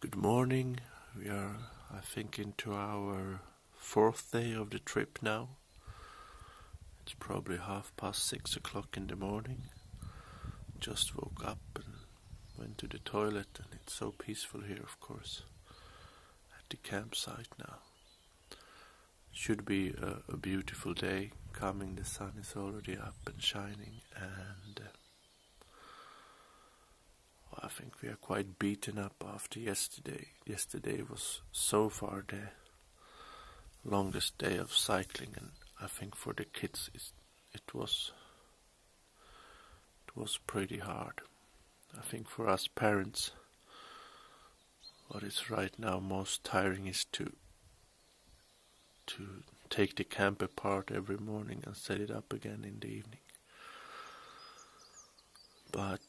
Good morning. We are, I think, into our 4th day of the trip now. It's probably 6:30 in the morning. Just woke up and went to the toilet, and it's so peaceful here, of course, at the campsite now. Should be a beautiful day coming. The sun is already up and shining, and I think we are quite beaten up after yesterday. Yesterday was so far the longest day of cycling, and I think for the kids it was pretty hard. I think for us parents, what is right now most tiring is to take the camp apart every morning and set it up again in the evening. But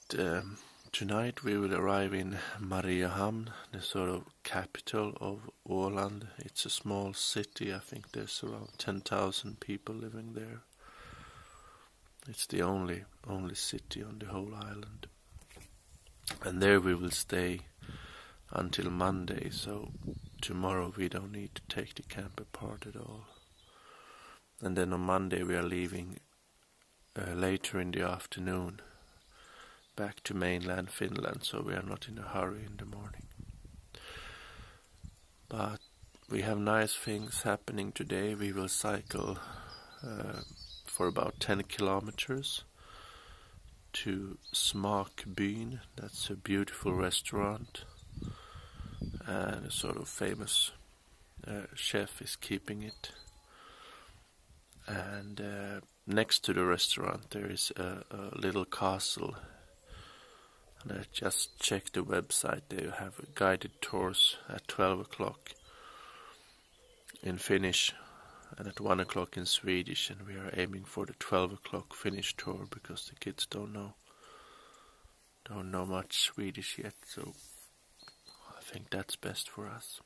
tonight we will arrive in Mariehamn, the sort of capital of Åland. It's a small city. I think there's around 10,000 people living there. It's the only city on the whole island. And there we will stay until Monday, so tomorrow we don't need to take the camp apart at all. And then on Monday we are leaving later in the afternoon back to mainland Finland, so we are not in a hurry in the morning. But we have nice things happening today. We will cycle for about 10 kilometers to Smakbyn. That's a beautiful restaurant, and a sort of famous chef is keeping it. And next to the restaurant there is a little castle. And I just checked the website. They have guided tours at 12 o'clock in Finnish and at 1 o'clock in Swedish, and we are aiming for the 12 o'clock Finnish tour because the kids don't know much Swedish yet, so I think that's best for us.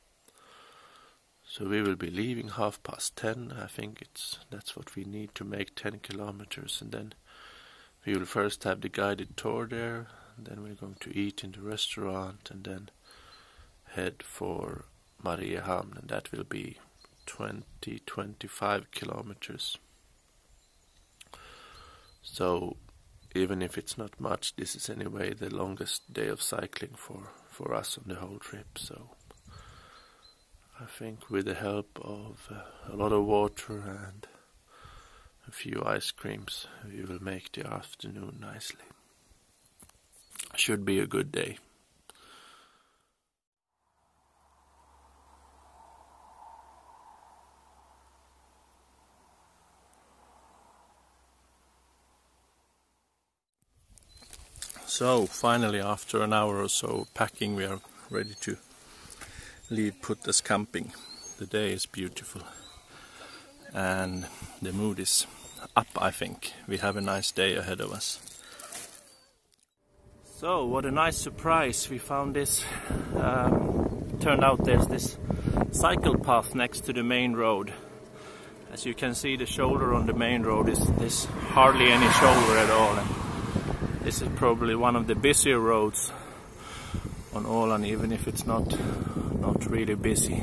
So we will be leaving 10:30. I think that's what we need to make 10 kilometers, and then we will first have the guided tour there. Then we're going to eat in the restaurant and then head for Mariehamn, and that will be 20-25 kilometers. So even if it's not much, this is anyway the longest day of cycling for us on the whole trip. So I think with the help of a lot of water and a few ice creams, we will make the afternoon nicely. Should be a good day. So finally, after an hour or so packing, we are ready to leave Putta's camping. The day is beautiful and the mood is up, I think. We have a nice day ahead of us. So, what a nice surprise. We found this, turned out there's this cycle path next to the main road. As you can see, the shoulder on the main road there's hardly any shoulder at all. And this is probably one of the busier roads on Åland, even if it's not really busy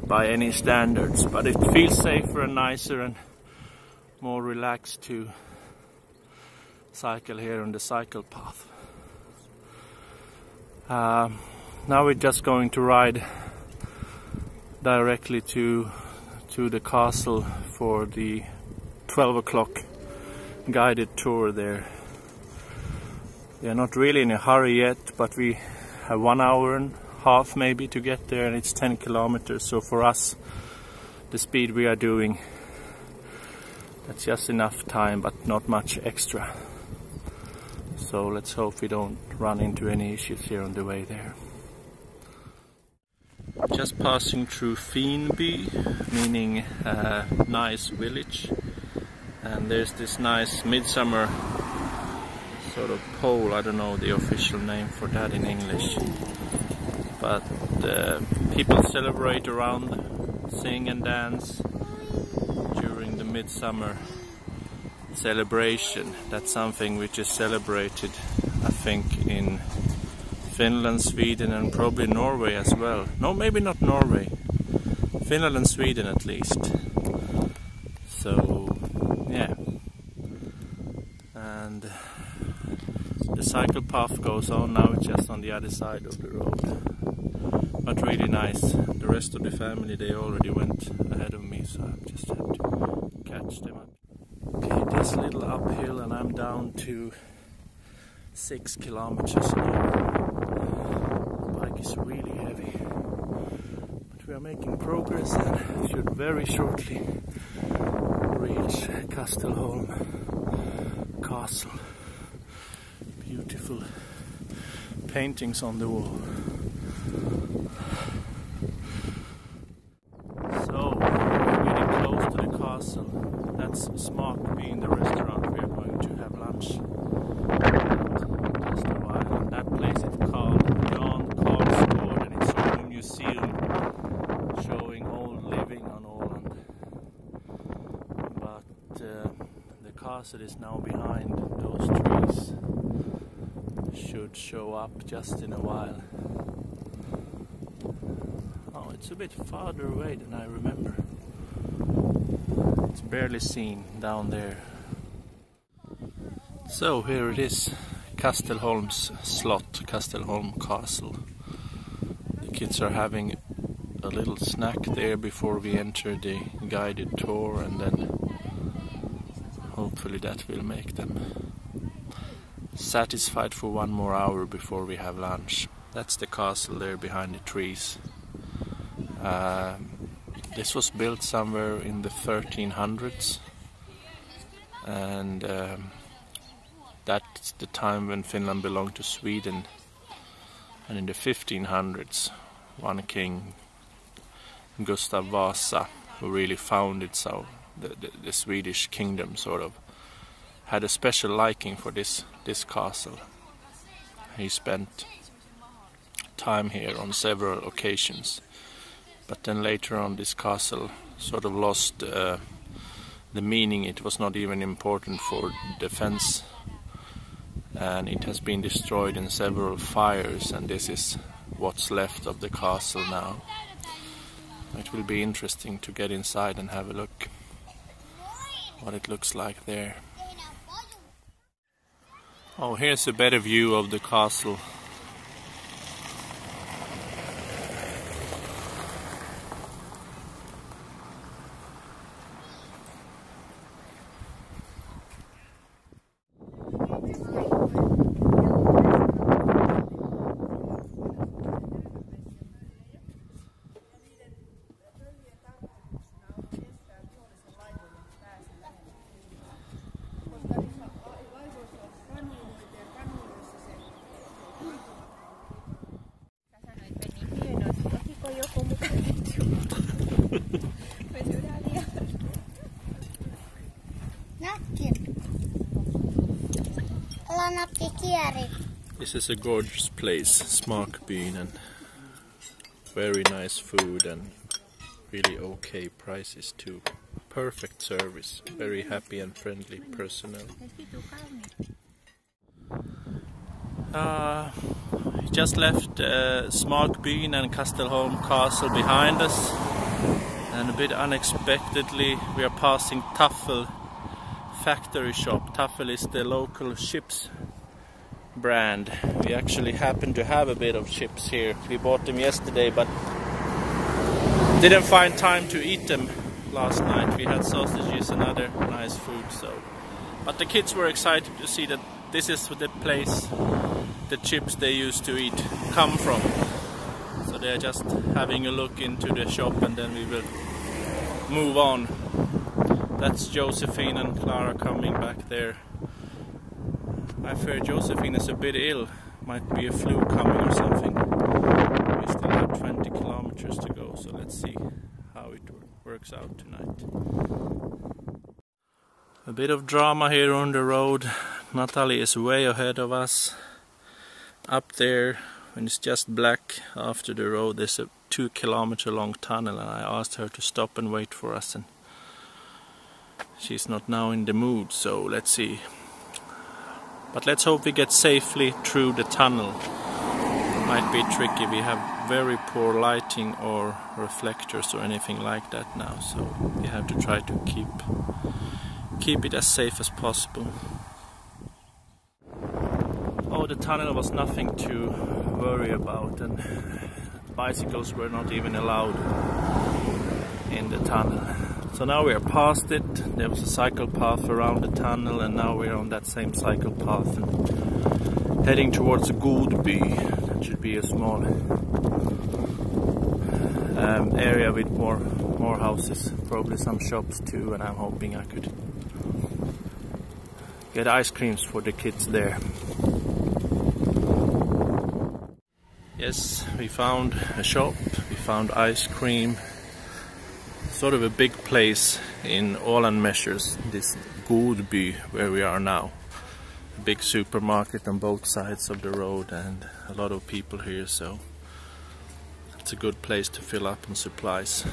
by any standards. But it feels safer and nicer and more relaxed to cycle here on the cycle path. Now we're just going to ride directly to the castle for the 12 o'clock guided tour there. We are not really in a hurry yet, but we have 1 hour and a half maybe to get there, and it's 10 kilometers. So for us, the speed we are doing, that's just enough time, but not much extra. So let's hope we don't run into any issues here on the way there. Just passing through Finby, meaning a nice village. And there's this nice midsummer sort of pole. I don't know the official name for that in English. But people celebrate around, sing and dance during the midsummer celebration. That's something which is celebrated, I think, in Finland, Sweden and probably Norway as well. No, maybe not Norway. Finland and Sweden at least. So, yeah. And the cycle path goes on now, it's just on the other side of the road. But really nice. The rest of the family, they already went ahead of me, so I just have to catch them up. Okay, this little uphill and I'm down to 6 kilometers an hour. The bike is really heavy. But we are making progress and should very shortly reach Kastelholm Castle. Beautiful paintings on the wall. So, we're getting close to the castle. That's Smakbyn, the restaurant we are going to have lunch just a while. And that place is called Gröna Udden, and it's sort of a museum showing old living on Åland. But the castle is now behind those trees. Should show up just in a while. Oh, it's a bit farther away than I remember. It's barely seen down there. So here it is, Kastelholm's slot, Kastelholm Castle. The kids are having a little snack there before we enter the guided tour, and then hopefully that will make them satisfied for 1 more hour before we have lunch. That's the castle there behind the trees. This was built somewhere in the 1300s, and that's the time when Finland belonged to Sweden. And in the 1500s, one king, Gustav Vasa, who really founded the Swedish kingdom, sort of had a special liking for this castle. He spent time here on several occasions, but then later on this castle sort of lost the meaning. It was not even important for defense, and it has been destroyed in several fires, and this is what's left of the castle now. It will be interesting to get inside and have a look what it looks like there. Oh, here's a better view of the castle. This is a gorgeous place, Smakbyn, and very nice food and really okay prices too. Perfect service, very happy and friendly personnel. Just left Smakbyn and Kastelholm Castle behind us, and a bit unexpectedly we are passing Tafel factory shop. Tafel is the local chips brand. We actually happen to have a bit of chips here. We bought them yesterday but didn't find time to eat them last night. We had sausages and other nice food, but the kids were excited to see that this is the place the chips they used to eat come from. So they are just having a look into the shop and then we will move on. That's Josephine and Clara coming back there. I fear Josephine is a bit ill. Might be a flu coming or something. We still have 20 kilometers to go, so let's see how it works out tonight. A bit of drama here on the road. Natalie is way ahead of us. Up there, when it's just black after the road, there's a 2-kilometer long tunnel, and I asked her to stop and wait for us, and she's not now in the mood, so let's see. But let's hope we get safely through the tunnel. might be tricky. We have very poor lighting or reflectors or anything like that now, so we have to try to keep it as safe as possible. Oh, the tunnel was nothing to worry about, and bicycles were not even allowed in the tunnel. So now we are past it. There was a cycle path around the tunnel, and now we're on that same cycle path and heading towards Godby. That should be a small area with more houses, probably some shops too, and I'm hoping I could get ice creams for the kids there. Yes, we found a shop, we found ice cream. Sort of a big place in Åland measures, this Godby where we are now. A big supermarket on both sides of the road and a lot of people here, so it's a good place to fill up on supplies.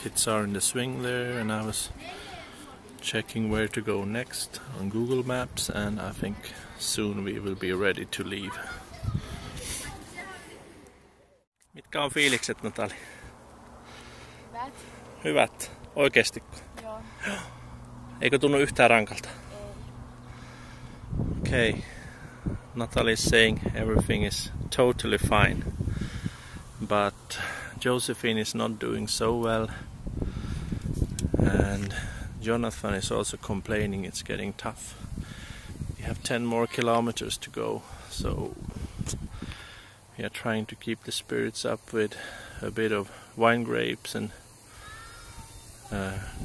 Kids are in the swing there, and I was checking where to go next on Google Maps, and I think soon we will be ready to leave. Mitkä on fiilikset, Natali? Hyvät. Hyvät? Oikeesti? Joo. Eikö tunnu yhtään rankalta? Ei. Okay. Natali is saying everything is totally fine. But Josephine is not doing so well. And Jonathan is also complaining it's getting tough. We have 10 more kilometers to go, so we are trying to keep the spirits up with a bit of wine grapes and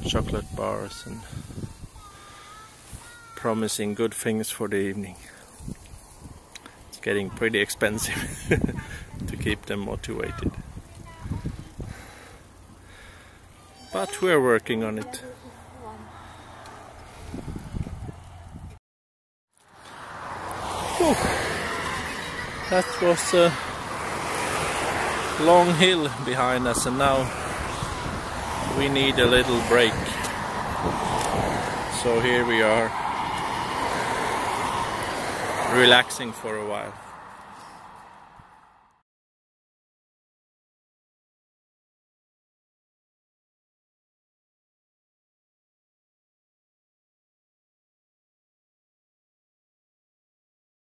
chocolate bars and promising good things for the evening. It's getting pretty expensive to keep them motivated. But we're working on it. Whew. That was a long hill behind us, and now we need a little break. So here we are, relaxing for a while.